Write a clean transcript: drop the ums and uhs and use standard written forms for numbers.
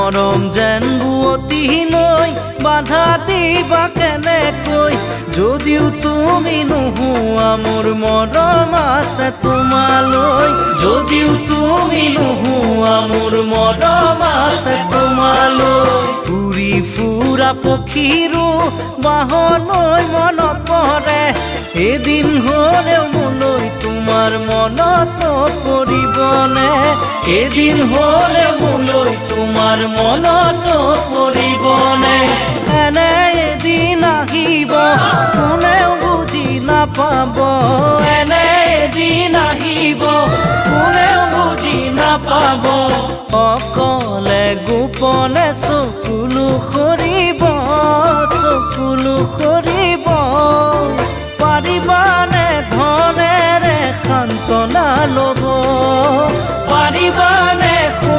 মৰম যেন বুৱতী নৈ বাধা দিবা কেনেকৈ যদিও তুমি নোহোৱা মোৰ মৰম আছে তোমালৈ যদিও তুমি নোহোৱা মোৰ মৰম আছে তোমালৈ উৰি ফুৰা পক্ষীৰো বাহলৈ মনত পৰে এদিন হ'লেও মোলৈ তোমাৰ মনত পৰিবনে এদিন হ'লেও মোলৈ তোমাৰ মনত পৰিবনে এনে এদিন আহিব কোনেও বুজি নাপাব এনে এদিন আহিব কোনেও বুজি নাপাব অকলে গোপনে চকুলো সৰি